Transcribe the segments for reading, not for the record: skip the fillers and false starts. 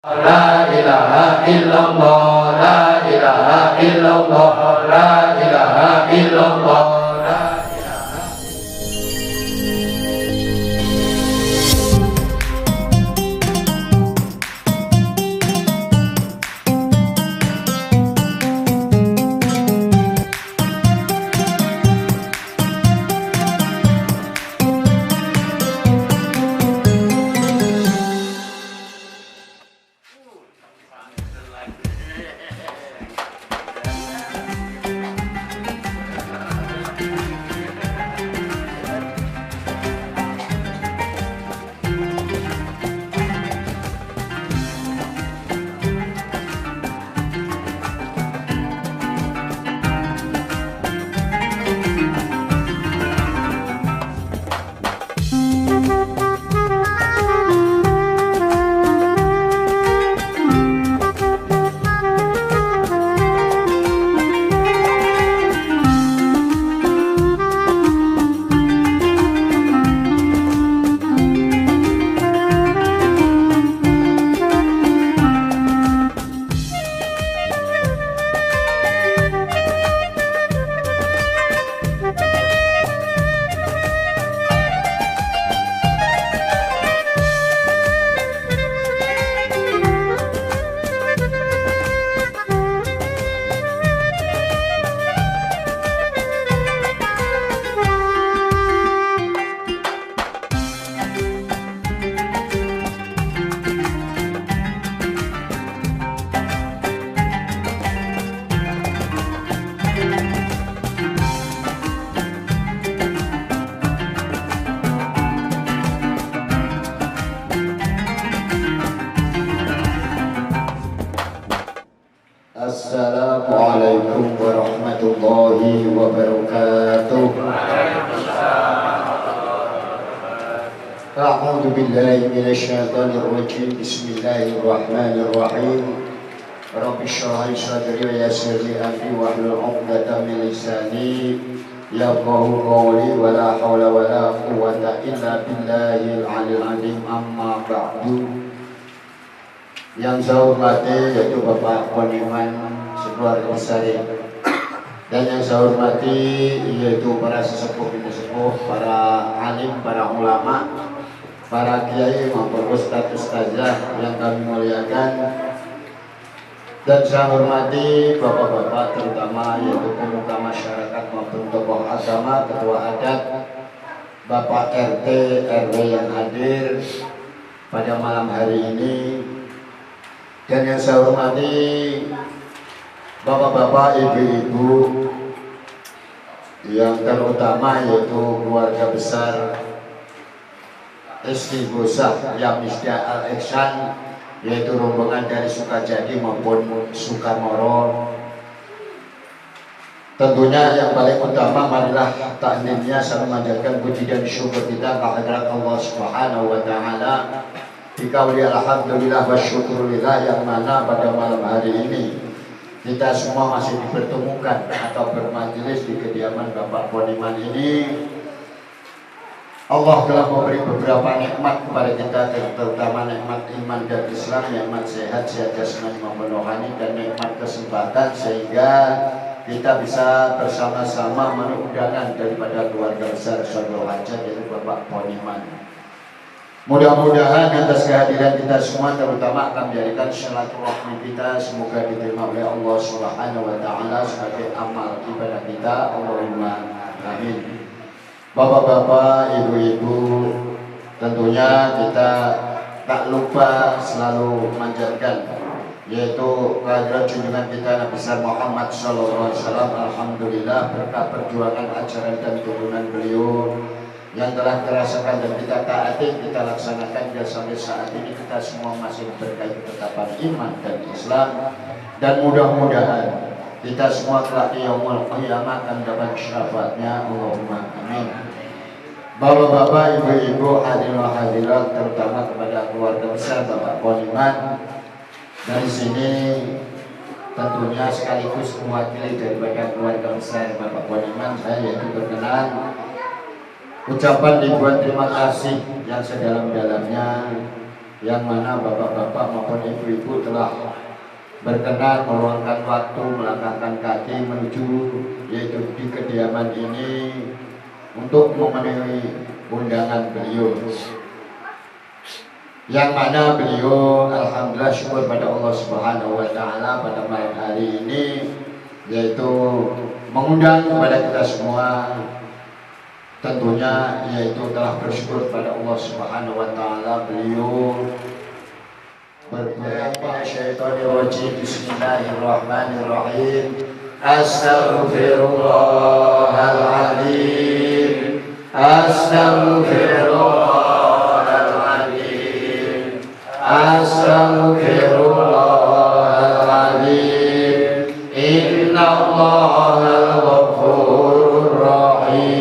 La ilaha illallah, la ilaha illallah, la ilaha illallah, la ilaha. Assalamualaikum warahmatullahi wabarakatuh. A'udzu billahi minasyaitonir rajim. Bismillahirrahmanirrahim. Rabbi shrah li sadri wa yassir li amri wahlul 'uqdatam min lisani yafqahu qawli wa la haula wa la quwwata illa billahil 'aliyyil 'azim. Amma ba'du. Yang saya hormati yaitu Bapak Poniman sekeluarga besar, dan yang saya hormati yaitu para sesepuh dan sesepuh, para alim, para ulama, para kiai maupun ustadz ustazah yang kami muliakan. Dan saya hormati bapak-bapak terutama yaitu pemuka masyarakat maupun tokoh agama, ketua adat, Bapak RT RW yang hadir pada malam hari ini. Dan yang saya hormati bapak-bapak, ibu-ibu yang terutama yaitu keluarga besar Istighosah Yamisda Al-Ihsan, yaitu rombongan dari Sukajadi maupun Sukamoro. Tentunya yang paling utama marilah taklimnya saya memanjatkan puji dan syukur kita kehadirat Allah Subhanahu wa Ta'ala. Dikauli alhamdulillah wa syukurillah, yang mana pada malam hari ini kita semua masih dipertemukan atau bermajelis di kediaman Bapak Poniman ini. Allah telah memberi beberapa nikmat kepada kita, terutama nikmat iman dan Islam, nikmat sehat jasmani maupun rohani, dan nikmat kesempatan sehingga kita bisa bersama-sama memenuhi undangan daripada keluarga besar Sodul Hajat yaitu Bapak Poniman. Mudah-mudahan atas kehadiran kita semua terutama akan menjadikan silaturahmi kita semoga diterima oleh Allah Subhanahu wa Ta'ala sebagai amal ibadah kita. Allahumma amin. Bapak-bapak, ibu-ibu, tentunya kita tak lupa selalu memanjatkan yaitu kehadiran junjungan kita Nabi besar Muhammad sallallahu alaihi wasallam. Alhamdulillah berkat perjuangan ajaran dan turunan beliau yang telah terasakan dan kita taati, kita laksanakan hingga sampai saat ini, kita semua masih berkait ketetapan iman dan Islam, dan mudah-mudahan kita semua kelak di yaumul qiyamah akan dapat syafaatnya. Allahumma amin. Bapak-bapak, ibu-ibu, hadirin hadirat, terutama kepada keluarga besar Bapak Poniman. Dari sini tentunya sekaligus mewakili daripada keluarga besar Bapak Poniman, saya yaitu berkenan ucapan ribuan terima kasih yang sedalam-dalamnya yang mana bapak-bapak maupun ibu-ibu telah berkenan meluangkan waktu, melangkahkan kaki menuju yaitu di kediaman ini untuk memenuhi undangan beliau, yang mana beliau alhamdulillah syukur pada Allah Subhanahu wa taala pada malam hari ini yaitu mengundang kepada kita semua, tentunya yaitu telah bersyukur pada Allah Subhanahu wa taala beliau berdoa. Syaitanirrajim. Bismillahirrahmanirrahim. Astaghfirullahaladzim, astaghfirullahaladzim, astaghfirullahaladzim. Innallahal ghafurur rahim.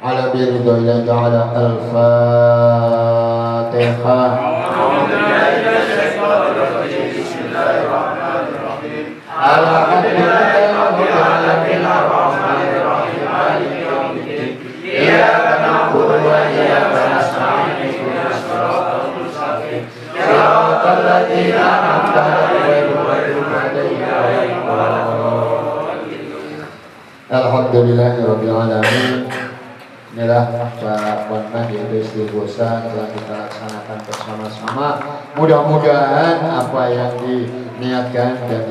على برضا الله تعالى. الفاتحة. الحمد لله رب العالمين الرحمن الرحيم مالك يوم الدين إياك نعبد وإياك نستعين اهدنا الصراط المستقيم صراط الذين أنعمت عليهم غير المغضوب عليهم ولا الضالين. Alhamdulillahirabbil alamin. Inilah Pak Wanman yaitu istighosah telah kita laksanakan bersama-sama. Mudah-mudahan apa yang diniatkan dan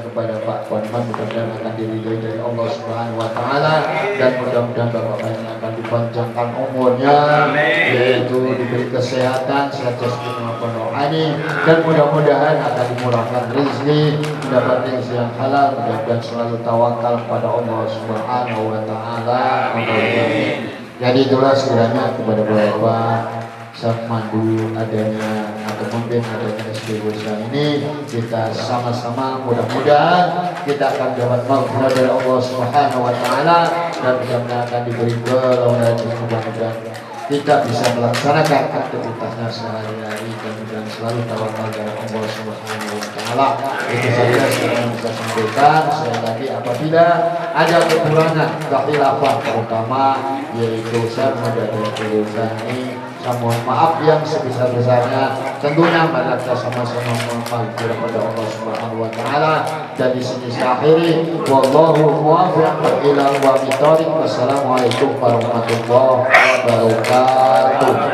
kepada Pak Wanman mudah-mudahan akan diridhoi dari Allah Subhanahu wa taala, dan mudah-mudahan Bapak yang akan dipanjangkan umurnya, yaitu diberi kesehatan, sehat jasmani maupun rohani, dan mudah-mudahan akan dimurahkan rezeki, mendapat rezeki yang halal, mudah-mudahan selalu tawakal kepada Allah Subhanahu wa taala. Jadi itulah sekiranya kepada Bapak saat mandu adanya atau mungkin adanya istighosah ini, kita sama-sama mudah-mudahan kita akan dapat maghfirah dari Allah Subhanahu wa taala, dan mudah-mudahan akan diberi kemudahan, mudah-mudahan kita bisa melaksanakan aktivitasnya sehari-hari, dan mudah-mudahan selalu tawakal dari Allah Subhanahu wa taala. Itu saja yang bisa sampaikan. Sekali lagi apabila ada kekurangan kekhilafan terutama yaitu saya menjadi tulisan ini, saya mohon maaf yang sebesar-besarnya. Tentunya mari kita sama-sama mohon kepada Allah Subhanahu wa taala. Dan di sini saya akhiri, wallahu muwaffiq ila aqwamit thoriq. Wassalamualaikum warahmatullahi wabarakatuh.